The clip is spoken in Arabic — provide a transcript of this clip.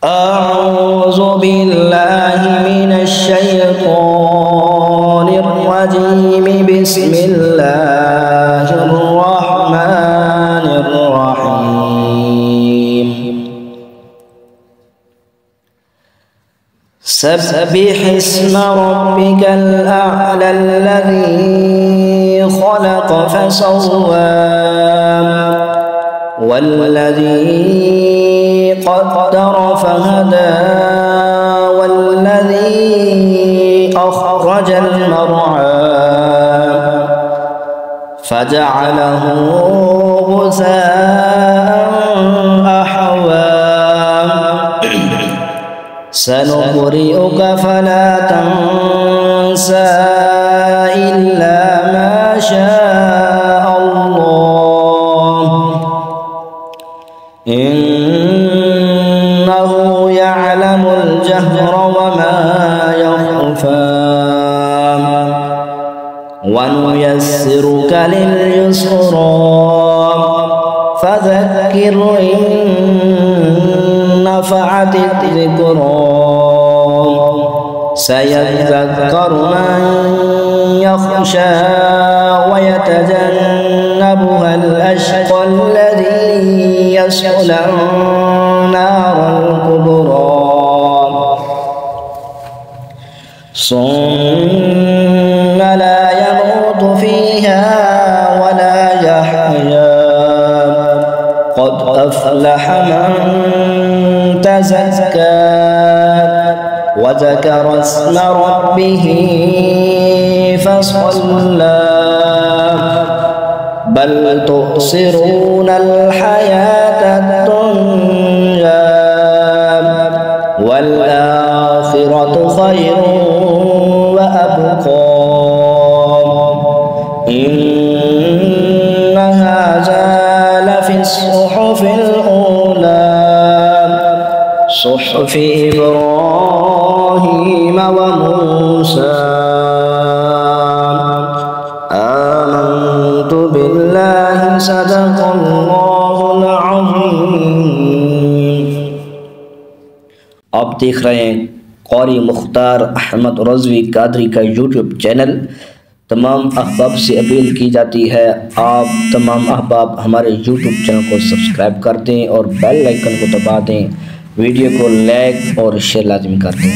أعوذ بالله من الشيطان الرجيم. بسم الله الرحمن الرحيم. سبح اسم ربك الأعلى الذي خلق فسوى والذي قدر فهدى والذي أخرج المرعى فجعله غثاء أحوى سنقرئك فلا تنسى إلا ما شاء الله إنه يعلم الجهر وما يخفى ونيسرك لليسرى فذكر إن نفعت الذكرى سيذكر من يخشى ويتجنبها الأشقى الذي يصلى النار الكبرى ثم لا يموت فيها ولا يحيا قد أفلح من تزكى وذكر اسم ربه فصلى بل تؤثرون الحياة الدنيا والآخرة خير وأبقى إن هذا لفي الصحف الأولى صحف إبراهيم وموسى. آمنت بالله صدق الله العظيم। आप देख रहे हैं क़ारी मुख्तार अहमद रज़वी कादरी का यूट्यूब चैनल। तमाम अहबाब से अपील की जाती है आप तमाम अहबाब हमारे यूट्यूब चैनल को सब्सक्राइब कर दें और बेल आइकन को दबा दें। वीडियो को लाइक और शेयर लाजमी कर दें।